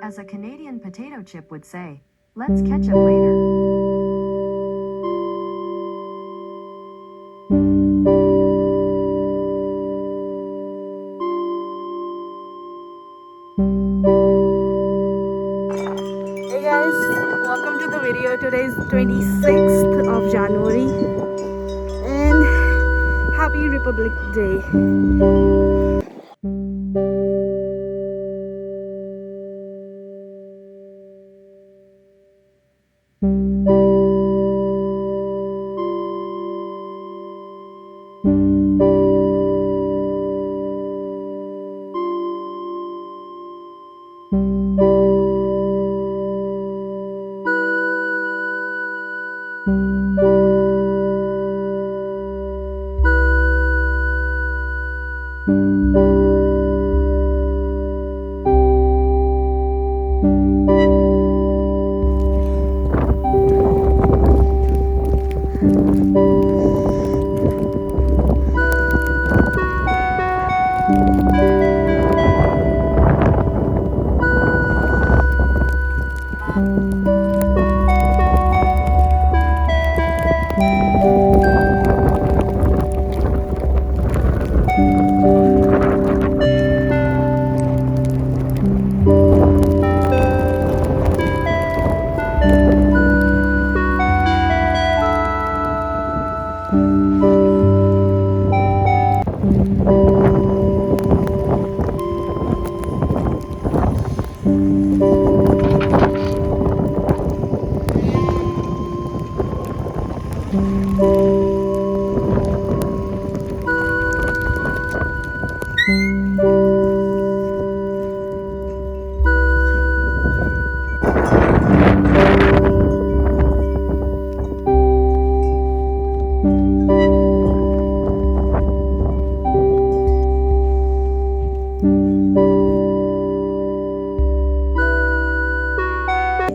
As a Canadian potato chip would say, let's catch up later. Hey guys, welcome to the video. Today is 26th of January and happy Republic Day.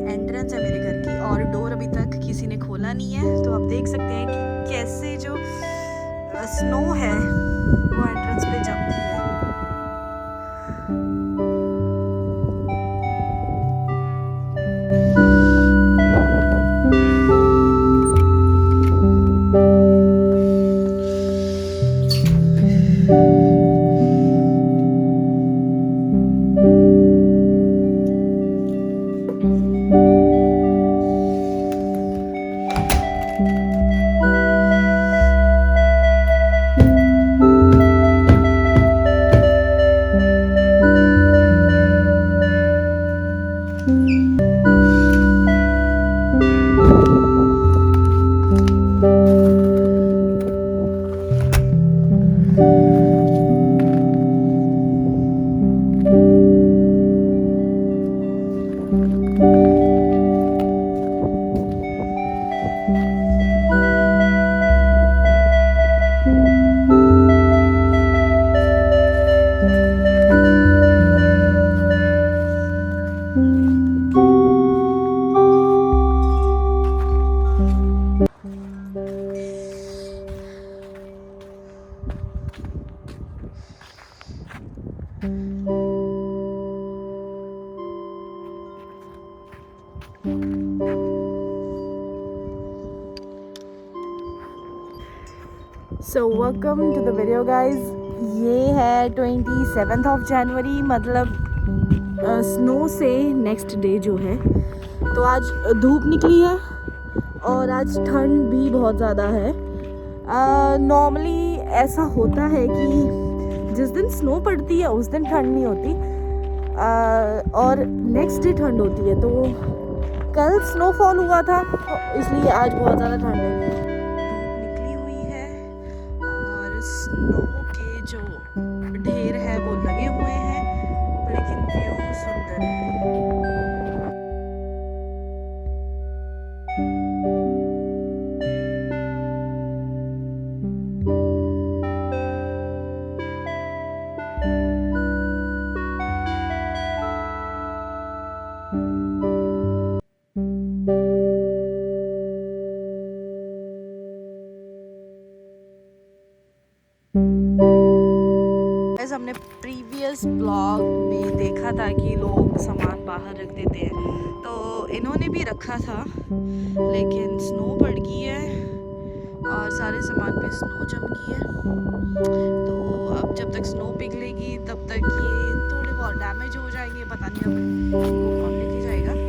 Entrance है मेरे घर की और door अभी तक किसी ने खोला नहीं है, तो आप देख सकते हैं कि कैसे जो स्नो है वो एंट्रेंस पे जमती है। So welcome to the video guys. ये है 27th ऑफ जनवरी, मतलब स्नो से नेक्स्ट डे जो है। तो आज धूप निकली है और आज ठंड भी बहुत ज़्यादा है। नॉर्मली ऐसा होता है कि जिस दिन स्नो पड़ती है उस दिन ठंड नहीं होती और नेक्स्ट डे ठंड होती है। तो कल स्नोफॉल हुआ था, इसलिए आज बहुत ज़्यादा ठंड है। स्नो के जो ढेर है वो लगे हुए हैं, लेकिन व्यू सुंदर है। हमने प्रीवियस ब्लॉग में देखा था कि लोग सामान बाहर रख देते हैं, तो इन्होंने भी रखा था, लेकिन स्नो पड़ गई है और सारे सामान पे स्नो जम गई है। तो अब जब तक स्नो पिघलेगी तब तक ये थोड़े बहुत डैमेज हो जाएंगे। पता नहीं अब इनको कौन लेके जाएगा।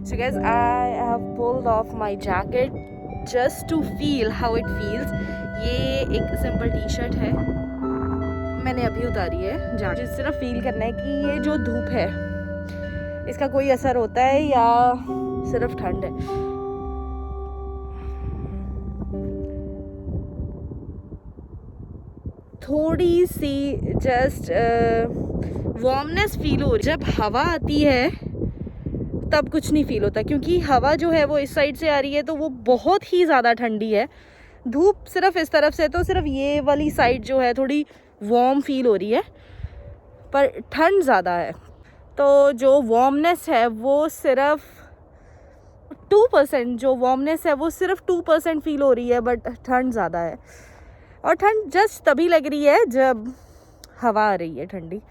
So guys, I have pulled off my jacket just to feel how it feels. ये एक सिंपल टी शर्ट है, मैंने अभी उतारी है। जैकेट सिर्फ फील करना है कि ये जो धूप है इसका कोई असर होता है या सिर्फ ठंड है। थोड़ी सी जस्ट वार्मनेस फील हो रही है। जब हवा आती है तब कुछ नहीं फील होता, क्योंकि हवा जो है वो इस साइड से आ रही है तो वो बहुत ही ज़्यादा ठंडी है। धूप सिर्फ इस तरफ से, तो सिर्फ ये वाली साइड जो है थोड़ी वार्म फील हो रही है, पर ठंड ज़्यादा है। तो जो वार्मनेस है वो सिर्फ 2%, जो वार्मनेस है वो सिर्फ 2% फील हो रही है, बट ठंड ज़्यादा है। और ठंड जस्ट तभी लग रही है जब हवा आ रही है ठंडी।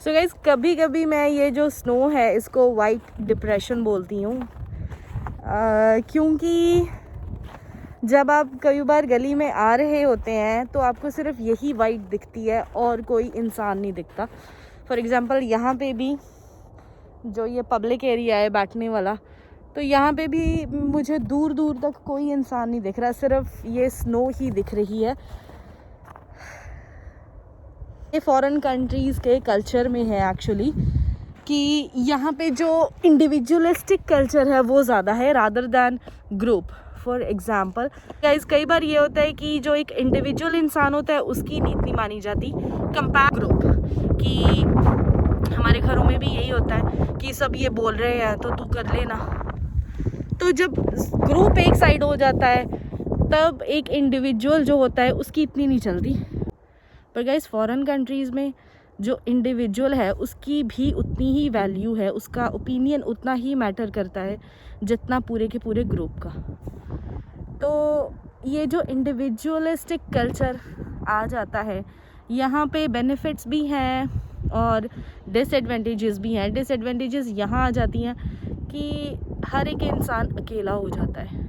सो गाइज, कभी कभी मैं ये जो स्नो है इसको वाइट डिप्रेशन बोलती हूँ, क्योंकि जब आप कई बार गली में आ रहे होते हैं तो आपको सिर्फ यही वाइट दिखती है और कोई इंसान नहीं दिखता। फॉर एग्ज़ाम्पल यहाँ पे भी जो ये पब्लिक एरिया है बैठने वाला, तो यहाँ पे भी मुझे दूर दूर तक कोई इंसान नहीं दिख रहा, सिर्फ ये स्नो ही दिख रही है। ये फॉरेन कंट्रीज़ के कल्चर में है एक्चुअली, कि यहाँ पे जो इंडिविजुअलिस्टिक कल्चर है वो ज़्यादा है rather than group. For example guys, कई बार ये होता है कि जो एक इंडिविजुअल इंसान होता है उसकी नीति नहीं मानी जाती कंपेयर ग्रुप। कि हमारे घरों में भी यही होता है कि सब ये बोल रहे हैं तो तू कर लेना। तो जब ग्रुप एक साइड हो जाता है तब एक इंडिविजुअल जो होता है उसकी इतनी नहीं चलती। पर गाइस, फॉरेन कंट्रीज़ में जो इंडिविजुअल है उसकी भी उतनी ही वैल्यू है, उसका ओपिनियन उतना ही मैटर करता है जितना पूरे के पूरे ग्रुप का। तो ये जो इंडिविजुअलिस्टिक कल्चर आ जाता है, यहाँ पे बेनिफिट्स भी हैं और डिसएडवांटेजेस भी हैं। डिसएडवांटेजेस यहाँ आ जाती हैं कि हर एक इंसान अकेला हो जाता है।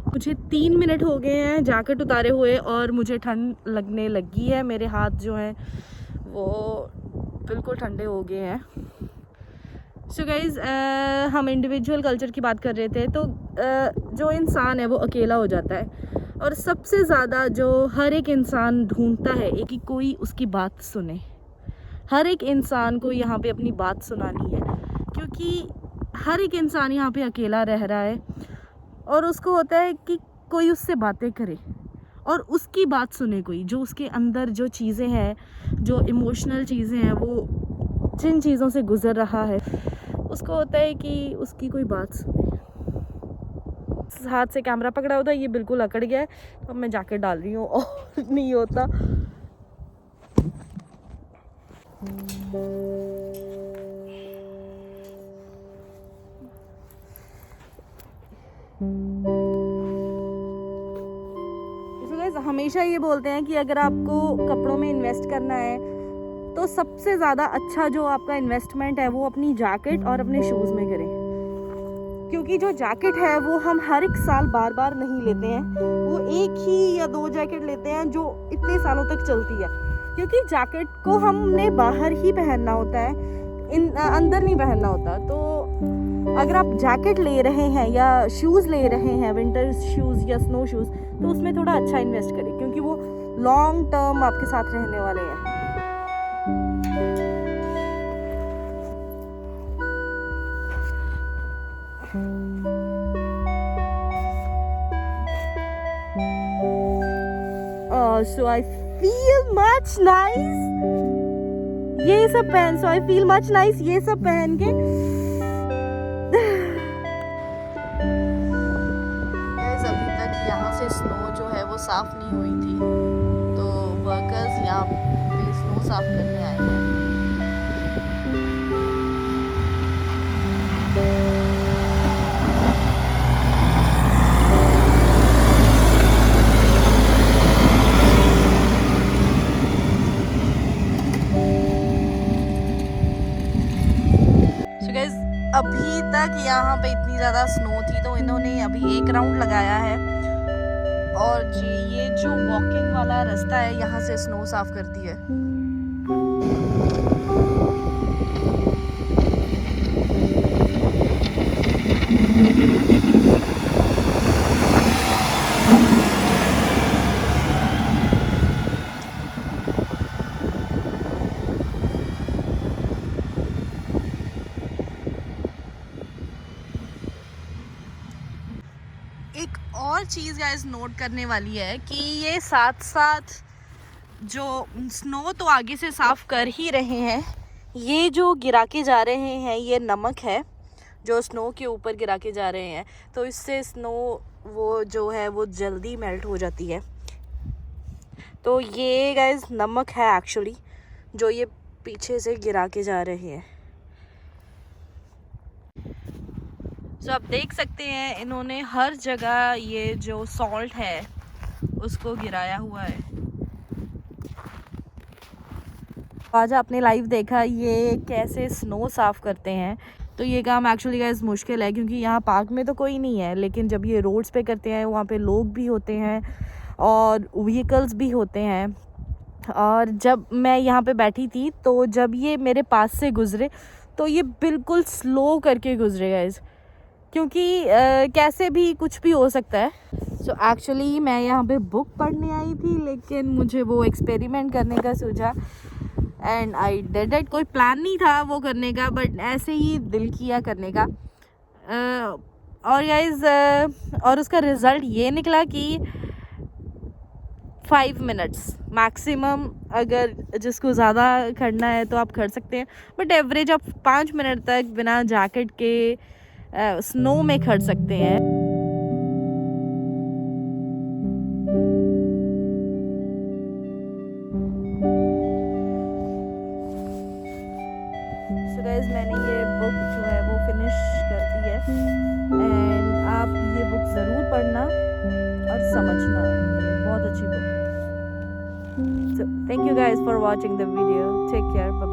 मुझे 3 मिनट हो गए हैं जैकेट उतारे हुए और मुझे ठंड लगने लगी है। मेरे हाथ जो हैं वो बिल्कुल ठंडे हो गए हैं। सो गाइज़, हम इंडिविजुअल कल्चर की बात कर रहे थे। तो जो इंसान है वो अकेला हो जाता है, और सबसे ज़्यादा जो हर एक इंसान ढूंढता है कि कोई उसकी बात सुने। हर एक इंसान को यहाँ पे अपनी बात सुनानी है, क्योंकि हर एक इंसान यहाँ पे अकेला रह रहा है और उसको होता है कि कोई उससे बातें करे और उसकी बात सुने, कोई जो उसके अंदर जो चीज़ें हैं, जो इमोशनल चीज़ें हैं, वो जिन चीज़ों से गुज़र रहा है, उसको होता है कि उसकी कोई बात सुने। हाथ से कैमरा पकड़ा होता है, ये बिल्कुल अकड़ गया है, तो मैं जैकेट डाल रही हूँ और नहीं होता। हमेशा ये बोलते हैं कि अगर आपको कपड़ों में इन्वेस्ट करना है तो सबसे ज़्यादा अच्छा जो आपका इन्वेस्टमेंट है वो अपनी जैकेट और अपने शूज़ में करें, क्योंकि जो जैकेट है वो हम हर एक साल बार बार नहीं लेते हैं। वो एक ही या 2 जैकेट लेते हैं जो कितने सालों तक चलती है, क्योंकि जैकेट को हमने बाहर ही पहनना होता है, अंदर नहीं पहनना होता। तो अगर आप जैकेट ले रहे हैं या शूज़ ले रहे हैं, विंटर शूज़ या स्नो शूज़, तो उसमें थोड़ा अच्छा इन्वेस्ट करें, क्योंकि वो लॉन्ग टर्म आपके साथ रहने वाले हैं। So I feel much nice. ये सब पहन, so I feel much nice ये सब पहन के। Guys, अभी तक यहाँ से स्नो जो है वो साफ नहीं हुई थी, तो वर्कर्स यहाँ पे स्नो साफ करने आए हैं। अभी तक यहाँ पे इतनी ज़्यादा स्नो थी, तो इन्होंने अभी एक राउंड लगाया है, और ये जो वॉकिंग वाला रास्ता है यहाँ से स्नो साफ करती है। एक और चीज़ गाइस नोट करने वाली है कि ये साथ साथ जो स्नो तो आगे से साफ़ कर ही रहे हैं, ये जो गिरा के जा रहे हैं ये नमक है जो स्नो के ऊपर गिरा के जा रहे हैं, तो इससे स्नो वो जो है वो जल्दी मेल्ट हो जाती है। तो ये गाइस नमक है एक्चुअली, जो ये पीछे से गिरा के जा रहे हैं। तो आप देख सकते हैं इन्होंने हर जगह ये जो सॉल्ट है उसको गिराया हुआ है। आज आपने लाइव देखा ये कैसे स्नो साफ़ करते हैं। तो ये काम एक्चुअली गाइस मुश्किल है, क्योंकि यहाँ पार्क में तो कोई नहीं है, लेकिन जब ये रोड्स पे करते हैं वहाँ पे लोग भी होते हैं और व्हीकल्स भी होते हैं। और जब मैं यहाँ पे बैठी थी तो जब ये मेरे पास से गुज़रे तो ये बिल्कुल स्लो करके गुज़रे गाइस, क्योंकि कैसे भी कुछ भी हो सकता है। सो एक्चुअली मैं यहाँ पे बुक पढ़ने आई थी, लेकिन मुझे वो एक्सपेरिमेंट करने का सूझा एंड आई डिड इट। कोई प्लान नहीं था वो करने का, बट ऐसे ही दिल किया करने का। और गाइस और उसका रिज़ल्ट ये निकला कि 5 मिनट्स मैक्सिमम, अगर जिसको ज़्यादा खड़ना है तो आप खड़ सकते हैं, बट एवरेज आप 5 मिनट तक बिना जैकेट के स्नो में खड़ सकते हैं। So guys, मैंने ये बुक जो है वो फिनिश कर दी है, एंड आप ये बुक ज़रूर पढ़ना और समझना, बहुत अच्छी बुक है। So thank you guys for watching the video. Take care. Bye.